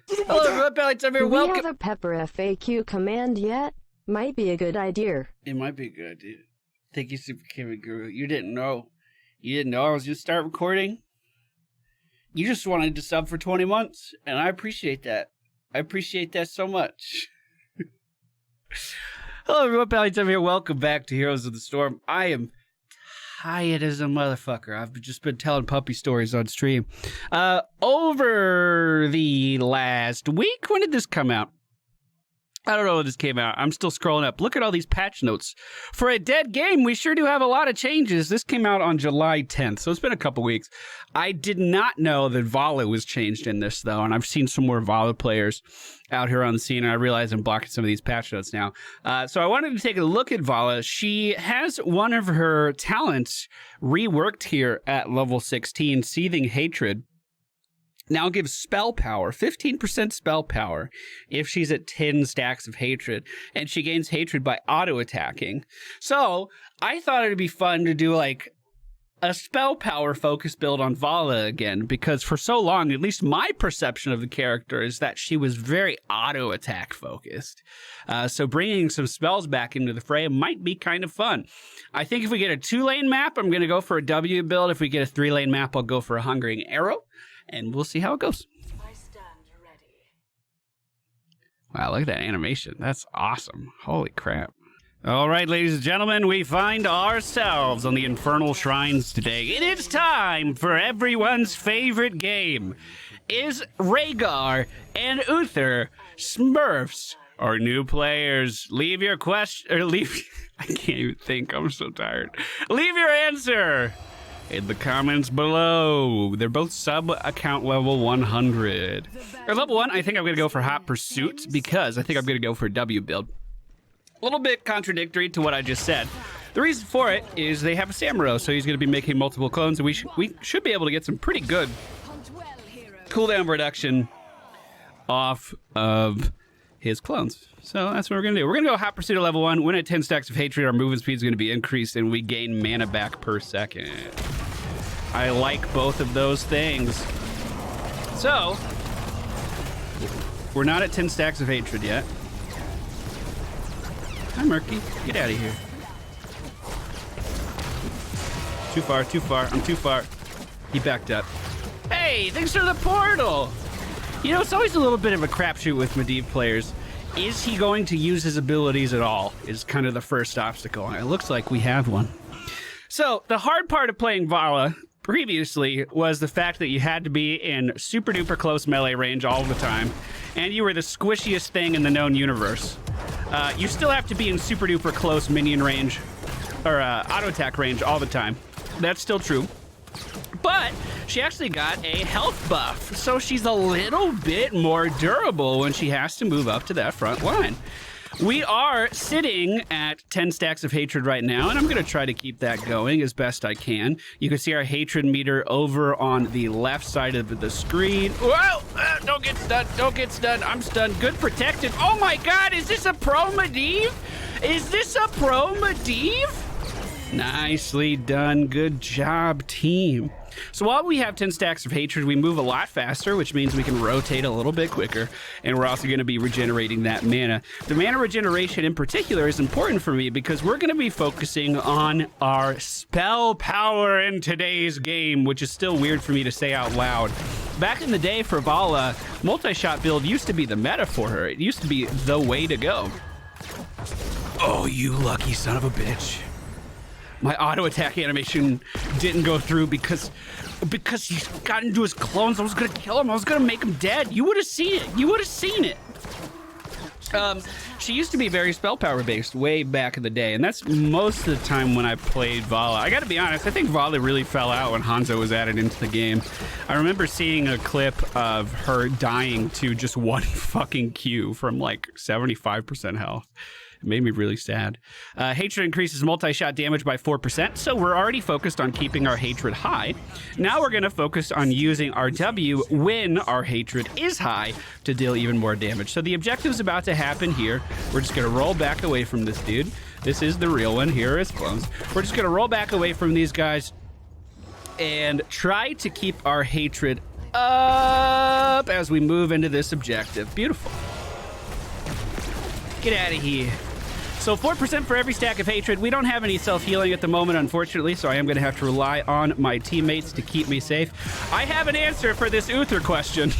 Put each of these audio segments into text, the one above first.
Hello, MFPallytime here. Do we Welcome. have a pepper FAQ command yet? Might be a good idea. It might be good, dude. Thank you, Super Kimmy Guru. You didn't know. You didn't know I was going to start recording. You just wanted to sub for 20 months, and I appreciate that. I appreciate that so much. Hello, everyone. MFPallytime here. Welcome back to Heroes of the Storm. I am tired as a motherfucker. I've just been telling puppy stories on stream. Over the last week, when did this come out? I don't know when this came out. I'm still scrolling up. Look at all these patch notes. For a dead game, we sure do have a lot of changes. This came out on July 10th, so it's been a couple weeks. I did not know that Valla was changed in this, though, and I've seen some more Valla players out here on the scene, and I realize I'm blocking some of these patch notes now. So I wanted to take a look at Valla. She has one of her talents reworked here at level 16, Seething Hatred. Now gives spell power, 15% spell power if she's at 10 stacks of hatred, and she gains hatred by auto-attacking. So I thought it'd be fun to do like a spell power focus build on Valla again, because for so long, at least my perception of the character is that she was very auto-attack focused. So bringing some spells back into the fray might be kind of fun. I think if we get a 2-lane map, I'm going to go for a W build. If we get a 3-lane map, I'll go for a Hungering Arrow. And we'll see how it goes. I stand ready. Wow, look at that animation. That's awesome. Holy crap. All right, ladies and gentlemen, we find ourselves on the Infernal Shrines today. It is time for everyone's favorite game. Is Rhaegar and Uther Smurfs or new players? Leave your question, or leave, I can't even think, I'm so tired. Leave your answer in the comments below. They're both sub-account level 100. Or level 1, I think I'm going to go for Hot Pursuit because I think I'm going to go for a W build. A little bit contradictory to what I just said. The reason for it is they have a Samuro, so he's going to be making multiple clones, and we should be able to get some pretty good cooldown reduction off of his clones. So that's what we're going to do. We're going to go Hot Pursuit at level 1. When at 10 stacks of hatred, our movement speed is going to be increased, and we gain mana back per second. I like both of those things. So, we're not at 10 stacks of hatred yet. Hi, Murky. Get out of here. Too far, too far. I'm too far. He backed up. Hey, thanks for the portal! You know, it's always a little bit of a crapshoot with Medivh players. Is he going to use his abilities at all? Is kind of the first obstacle. And it looks like we have one. So, the hard part of playing Valla previously was the fact that you had to be in super duper close melee range all the time, and you were the squishiest thing in the known universe. You still have to be in super duper close minion range, or auto attack range all the time. That's still true. But she actually got a health buff, so she's a little bit more durable when she has to move up to that front line. We are sitting at 10 stacks of hatred right now, and I'm going to try to keep that going as best I can. You can see our hatred meter over on the left side of the screen. Whoa! Don't get stunned. Don't get stunned. I'm stunned. Good protected. Oh my god, is this a pro Medivh? Is this a pro Medivh? Nicely done. Good job, team. So while we have 10 stacks of hatred, we move a lot faster, which means we can rotate a little bit quicker, and we're also going to be regenerating that mana. The mana regeneration in particular is important for me because we're going to be focusing on our spell power in today's game, which is still weird for me to say out loud. Back in the day for Valla, multi-shot build used to be the meta for her. It used to be the way to go. Oh, you lucky son of a bitch. My auto attack animation didn't go through because he got into his clones. I was gonna kill him. I was gonna make him dead. You would have seen it. You would have seen it. She used to be very spell power based way back in the day, and that's most of the time when I played Valla. I gotta be honest, I think Valla really fell out when Hanzo was added into the game. I remember seeing a clip of her dying to just one fucking Q from like 75% health. It made me really sad. Hatred increases multi-shot damage by 4%, so we're already focused on keeping our hatred high. Now we're going to focus on using our W when our hatred is high to deal even more damage. So the objective's about to happen here. We're just going to roll back away from this dude. This is the real one. Here are his clones. We're just going to roll back away from these guys and try to keep our hatred up as we move into this objective. Beautiful. Get out of here. So 4% for every stack of hatred. We don't have any self-healing at the moment, unfortunately, so I am going to have to rely on my teammates to keep me safe. I have an answer for this Uther question.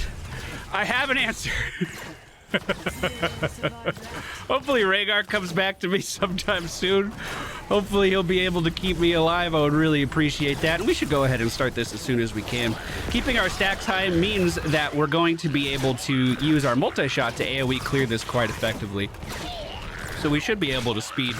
I have an answer. Hopefully Rhaegar comes back to me sometime soon. Hopefully he'll be able to keep me alive. I would really appreciate that. And we should go ahead and start this as soon as we can. Keeping our stacks high means that we're going to be able to use our multi-shot to AoE clear this quite effectively. So we should be able to speed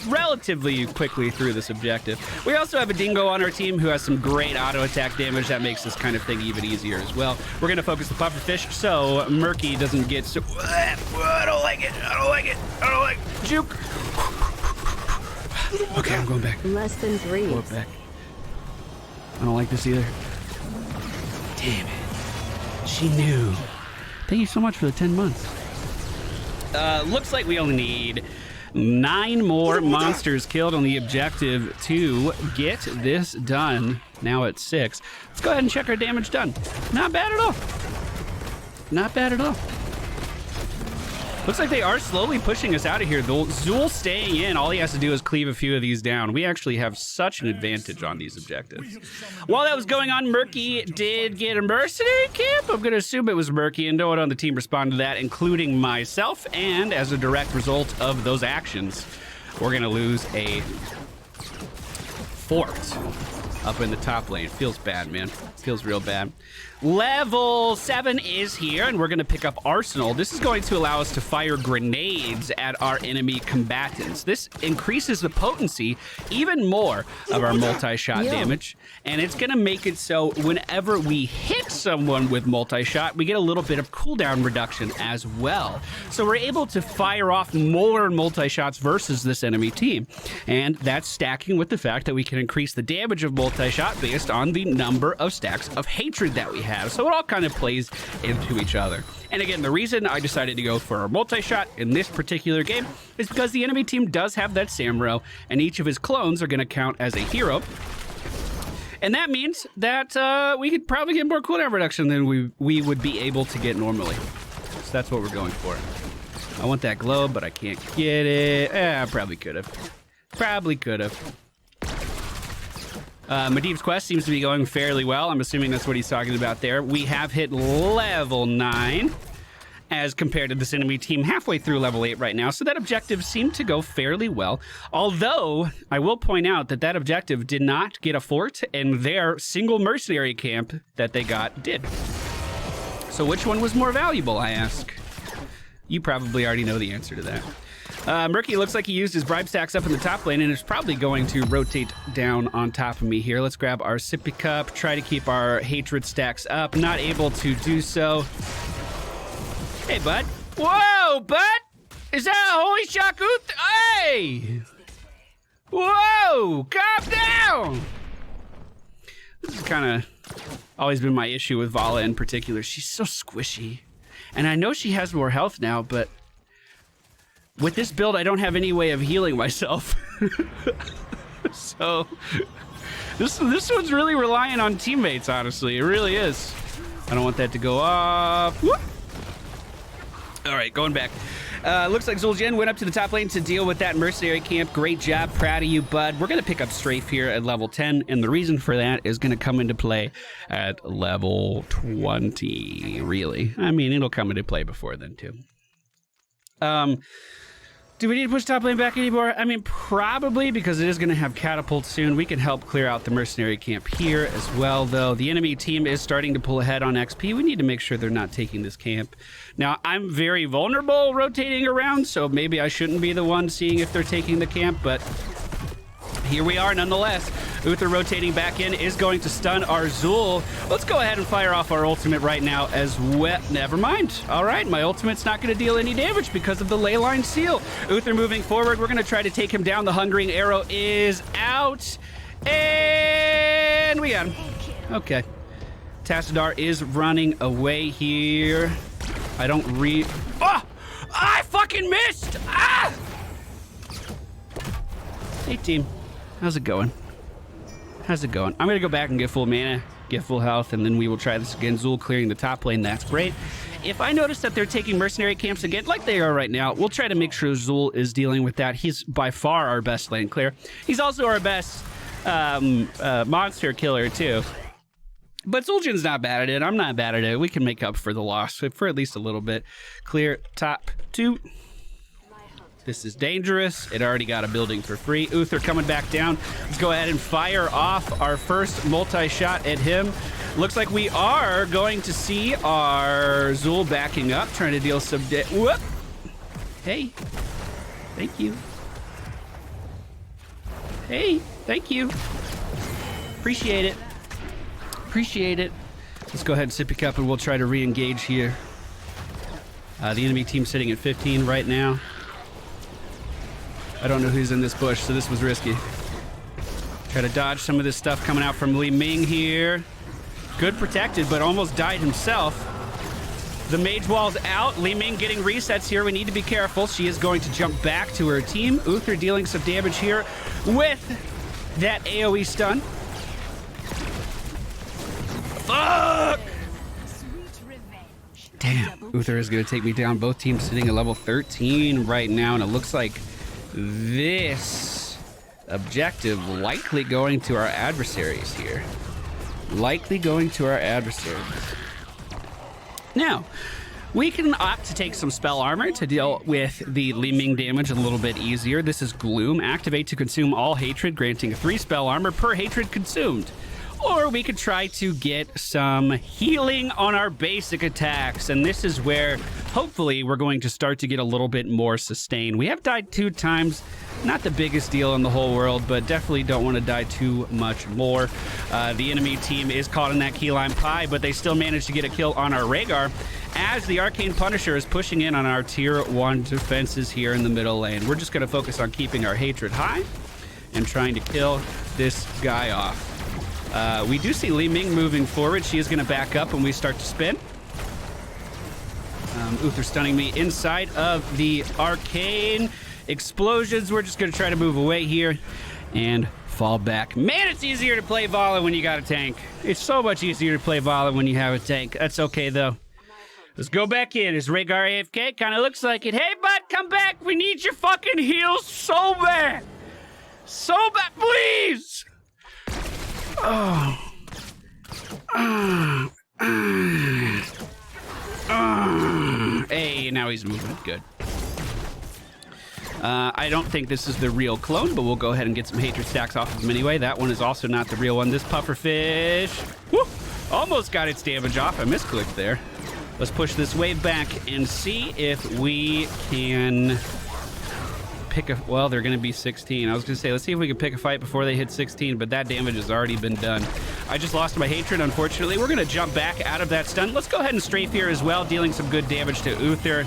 relatively quickly through this objective. We also have a dingo on our team who has some great auto attack damage that makes this kind of thing even easier as well. We're going to focus the pufferfish so Murky doesn't get so... I don't like it. I don't like it. I don't like it. Juke. Okay, I'm going back. Less than 3. Going back. I don't like this either. Damn it. She knew. Thank you so much for the 10 months. Looks like we only need 9 more monsters killed on the objective to get this done. Now it's 6. Let's go ahead and check our damage done. Not bad at all. Not bad at all. Looks like they are slowly pushing us out of here. Zool staying in, all he has to do is cleave a few of these down. We actually have such an advantage on these objectives. While that was going on, Murky did get a mercenary camp. I'm going to assume it was Murky, and no one on the team responded to that, including myself. And as a direct result of those actions, we're going to lose a fort up in the top lane. Feels bad, man. Feels real bad. Level 7 is here, and we're going to pick up Arsenal. This is going to allow us to fire grenades at our enemy combatants. This increases the potency even more of our multi-shot damage, and it's going to make it so whenever we hit someone with multi-shot, we get a little bit of cooldown reduction as well. So we're able to fire off more multi-shots versus this enemy team, and that's stacking with the fact that we can increase the damage of multi-shot based on the number of stacks of hatred that we have. So it all kind of plays into each other. And again, the reason I decided to go for a multi-shot in this particular game is because the enemy team does have that Samro, and each of his clones are going to count as a hero. And that means that we could probably get more cooldown reduction than we would be able to get normally. So that's what we're going for. I want that globe, but I can't get it. I probably could have. Probably could have. Medivh's quest seems to be going fairly well. I'm assuming that's what he's talking about there. We have hit level 9 as compared to this enemy team halfway through level 8 right now. So that objective seemed to go fairly well. Although, I will point out that that objective did not get a fort, and their single mercenary camp that they got did. So which one was more valuable, I ask? You probably already know the answer to that. Murky looks like he used his bribe stacks up in the top lane and is probably going to rotate down on top of me here. Let's grab our sippy cup, try to keep our hatred stacks up. Not able to do so. Hey, bud. Whoa, bud! Is that a holy shakut? Hey! Whoa! Calm down! This is kind of always been my issue with Valla in particular. She's so squishy. And I know she has more health now, but with this build, I don't have any way of healing myself. So this one's really relying on teammates, honestly. It really is. I don't want that to go off. Whoop. All right, going back. Looks like Zul'jin went up to the top lane to deal with that mercenary camp. Great job. Proud of you, bud. We're going to pick up Strafe here at level 10, and the reason for that is going to come into play at level 20, really. I mean, it'll come into play before then, too. Do we need to push top lane back anymore? I mean, probably, because it is going to have catapult soon. We can help clear out the mercenary camp here as well, though. The enemy team is starting to pull ahead on XP. We need to make sure they're not taking this camp. Now, I'm very vulnerable rotating around, so maybe I shouldn't be the one seeing if they're taking the camp, but here we are nonetheless. Uther rotating back in is going to stun our Zul. Let's go ahead and fire off our ultimate right now as well. Never mind. All right, my ultimate's not going to deal any damage because of the ley line seal. Uther moving forward. We're going to try to take him down. The Hungering Arrow is out. And we got him. Okay. Tassadar is running away here. I don't Oh! I fucking missed! Ah! Hey, team. How's it going? How's it going? I'm gonna go back and get full mana get full health, and then we will try this again. Zul clearing the top lane. That's great. If I notice that they're taking mercenary camps again, like they are right now, we'll try to make sure Zul is dealing with that. He's by far our best lane clear. He's also our best monster killer, too. But Zul'jin's not bad at it. I'm not bad at it. We can make up for the loss for at least a little bit. Clear top 2. This is dangerous. It already got a building for free. Uther coming back down. Let's go ahead and fire off our first multi-shot at him. Looks like we are going to see our Zul backing up, trying to deal some whoop. Hey. Thank you. Hey. Thank you. Appreciate it. Appreciate it. Let's go ahead and sip a cup and we'll try to re-engage here. The enemy team sitting at 15 right now. I don't know who's in this bush, so this was risky. Try to dodge some of this stuff coming out from Li Ming here. Good protected, but almost died himself. The mage wall's out. Li Ming getting resets here. We need to be careful. She is going to jump back to her team. Uther dealing some damage here with that AoE stun. Fuck! Damn, Uther is going to take me down. Both teams sitting at level 13 right now, and it looks like this objective likely going to our adversaries here. Likely going to our adversaries. Now, we can opt to take some spell armor to deal with the Li Ming damage a little bit easier. This is Gloom. Activate to consume all hatred, granting 3 spell armor per hatred consumed. Or we could try to get some healing on our basic attacks. And this is where, hopefully, we're going to start to get a little bit more sustain. We have died 2 times. Not the biggest deal in the whole world, but definitely don't want to die too much more. The enemy team is caught in that key lime pie, but they still managed to get a kill on our Rhaegar as the Arcane Punisher is pushing in on our tier 1 defenses here in the middle lane. We're just going to focus on keeping our hatred high and trying to kill this guy off. We do see Li Ming moving forward. She is going to back up when we start to spin. Uther stunning me inside of the arcane explosions. We're just going to try to move away here and fall back. Man, it's easier to play Valla when you got a tank. It's so much easier to play Valla when you have a tank. That's okay, though. Let's go back in. Is Rhaegar AFK? Kind of looks like it. Hey, bud, come back. We need your fucking heals so bad. So bad, please. Oh. Hey, now he's moving. Good. I don't think this is the real clone, but we'll go ahead and get some hatred stacks off of him anyway. That one is also not the real one. This pufferfish, whoo, almost got its damage off. I misclicked there. Let's push this wave back and see if we can pick a... Well, they're going to be 16. I was going to say, let's see if we can pick a fight before they hit 16, but that damage has already been done. I just lost my hatred, unfortunately. We're going to jump back out of that stun. Let's go ahead and strafe here as well, dealing some good damage to Uther.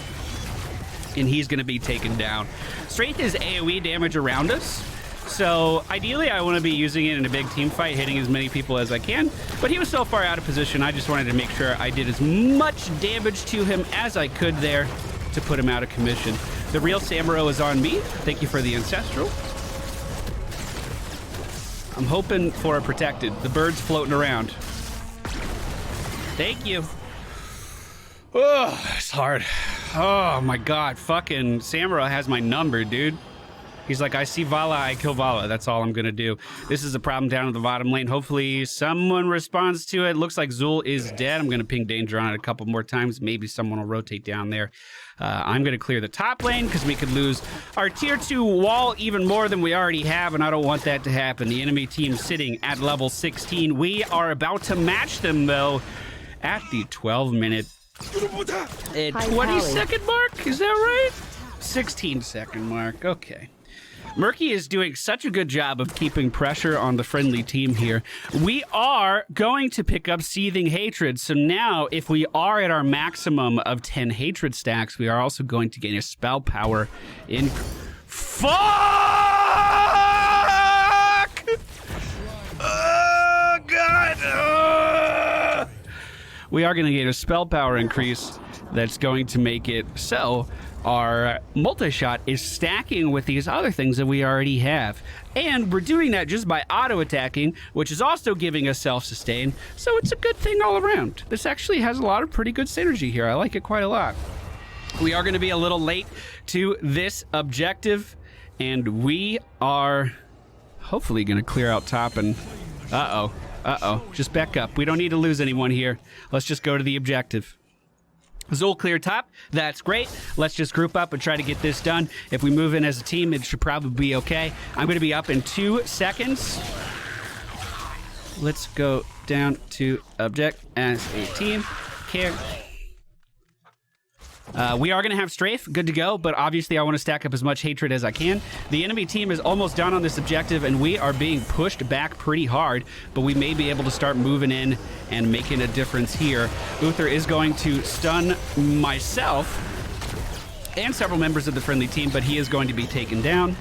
And he's going to be taken down. Strafe is AoE damage around us. So ideally, I want to be using it in a big team fight, hitting as many people as I can. But he was so far out of position, I just wanted to make sure I did as much damage to him as I could there to put him out of commission. The real Samuro is on me. Thank you for the Ancestral. I'm hoping for a protected. The bird's floating around. Thank you. Oh, it's hard. Oh my god, fucking Samuro has my number, dude. He's like, I see Valla, I kill Valla. That's all I'm gonna do. This is a problem down at the bottom lane. Hopefully someone responds to it. Looks like Zul is dead. I'm gonna ping danger on it a couple more times. Maybe someone will rotate down there. I'm gonna clear the top lane because we could lose our tier 2 wall even more than we already have, and I don't want that to happen. The enemy team sitting at level 16. We are about to match them though at the 12-minute and 20-second mark. Is that right? 16-second mark. Okay. Murky is doing such a good job of keeping pressure on the friendly team here. We are going to pick up Seething Hatred. So now, if we are at our maximum of 10 hatred stacks, we are also going to gain a spell power in... Fuck! Oh, God! We are going to gain a spell power increase that's going to make it so our multi-shot is stacking with these other things that we already have. And we're doing that just by auto-attacking, which is also giving us self-sustain, so it's a good thing all around. This actually has a lot of pretty good synergy here. I like it quite a lot. We are going to be a little late to this objective, and we are hopefully going to clear out top and... Uh-oh. Just back up. We don't need to lose anyone here. Let's just go to the objective. Zul clear top. That's great. Let's just group up and try to get this done. If we move in as a team, it should probably be okay. I'm going to be up in 2 seconds. Let's go down to object as a team. Care. We are going to have strafe, good to go, but obviously I want to stack up as much hatred as I can. The enemy team is almost done on this objective, and we are being pushed back pretty hard, but we may be able to start moving in and making a difference here. Uther is going to stun myself and several members of the friendly team, but he is going to be taken down.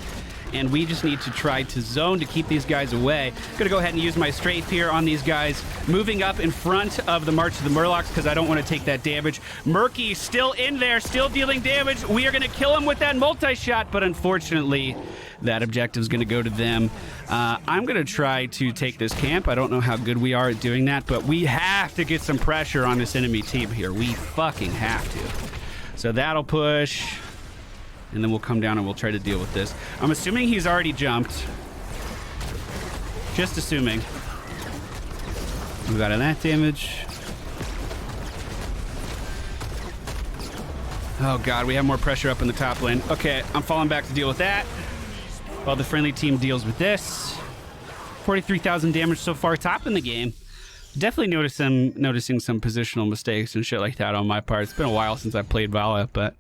And we just need to try to zone to keep these guys away. Gonna go ahead and use my strafe here on these guys, moving up in front of the March of the Murlocs because I don't want to take that damage. Murky still in there, still dealing damage. We are gonna kill him with that multi-shot, but unfortunately, that objective is gonna go to them. I'm gonna try to take this camp. I don't know how good we are at doing that, but we have to get some pressure on this enemy team here. We fucking have to. So that'll push. And then we'll come down and we'll try to deal with this. I'm assuming he's already jumped. Just assuming. We got that damage. Oh god, we have more pressure up in the top lane. Okay, I'm falling back to deal with that while the friendly team deals with this. 43,000 damage so far, top in the game. Definitely noticing some positional mistakes and shit like that on my part. It's been a while since I played Valla, but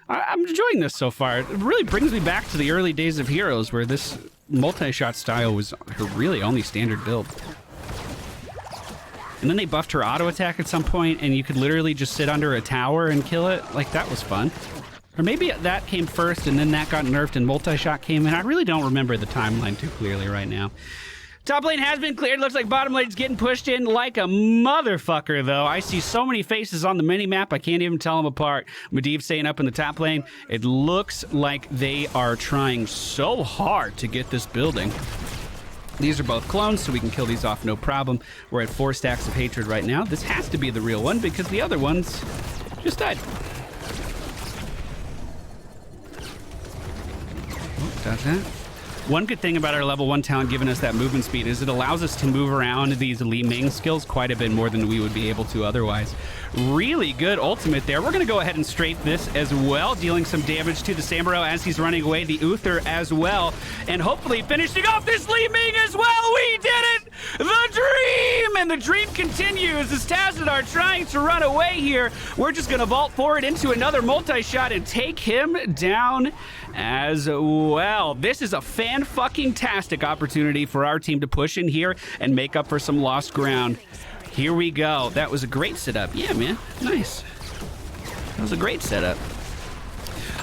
I'm enjoying this so far. It really brings me back to the early days of Heroes where this multi-shot style was her really only standard build. And then they buffed her auto attack at some point and you could literally just sit under a tower and kill it. Like, that was fun. Or maybe that came first and then that got nerfed and multi-shot came in. I really don't remember the timeline too clearly right now. Top lane has been cleared. Looks like bottom lane's getting pushed in like a motherfucker, though. I see so many faces on the mini-map, I can't even tell them apart. Medivh staying up in the top lane. It looks like they are trying so hard to get this building. These are both clones, so we can kill these off no problem. We're at 4 stacks of hatred right now. This has to be the real one because the other ones just died. Oh, dodge that. One good thing about our level 1 talent giving us that movement speed is it allows us to move around these Li Ming skills quite a bit more than we would be able to otherwise. Really good ultimate there. We're going to go ahead and strafe this as well, dealing some damage to the Samuro as he's running away, the Uther as well, and hopefully finishing off this Li Ming as well. We did it! The dream! And the dream continues as Tazadar trying to run away here. We're just going to vault forward into another multi-shot and take him down as well. This is a fan-fucking-tastic opportunity for our team to push in here and make up for some lost ground. Here we go. That was a great setup. Yeah, man. Nice. That was a great setup.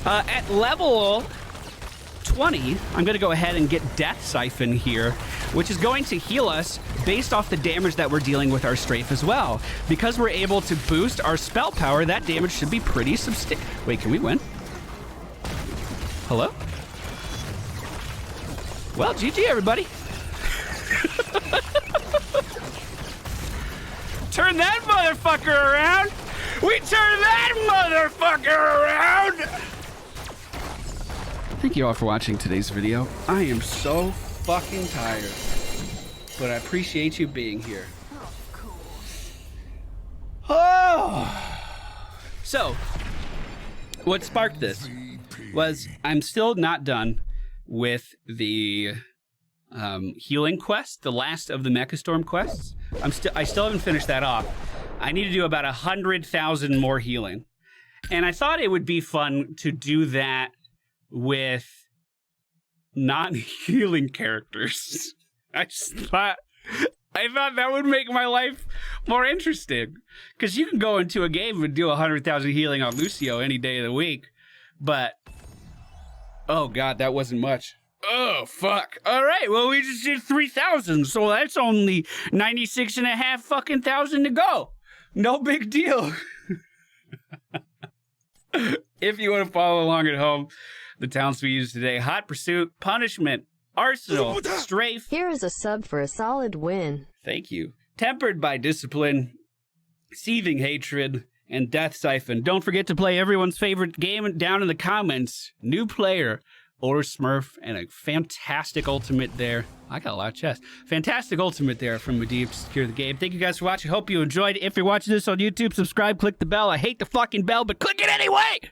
At level 20, I'm going to go ahead and get Death Siphon here, which is going to heal us based off the damage that we're dealing with our strafe as well. Because we're able to boost our spell power, that damage should be pretty substantial. Wait, can we win? Hello? Well, GG, everybody. Turn that motherfucker around. We turn that motherfucker around. Thank you all for watching today's video. I am so fucking tired, but I appreciate you being here. Oh. So, what sparked this was I'm still not done with the healing quest, the last of the Mecha Storm quests. I still haven't finished that off. I need to do about 100,000 more healing. And I thought it would be fun to do that with non-healing characters. I thought that would make my life more interesting. Because you can go into a game and do 100,000 healing on Lucio any day of the week. But, oh god, that wasn't much. Oh, fuck. All right, well, we just did 3,000, so that's only 96 and a half fucking thousand to go. No big deal. If you want to follow along at home, the talents we used today: Hot Pursuit, Punishment, Arsenal, Strafe. Here is a sub for a solid win. Thank you. Tempered by Discipline, Seething Hatred, and Death Siphon. Don't forget to play everyone's favorite game down in the comments. New player, or Smurf, and a fantastic ultimate there. I got a lot of chests. Fantastic ultimate there from Medivh to secure the game. Thank you guys for watching. Hope you enjoyed. If you're watching this on YouTube, subscribe, click the bell. I hate the fucking bell, but click it anyway!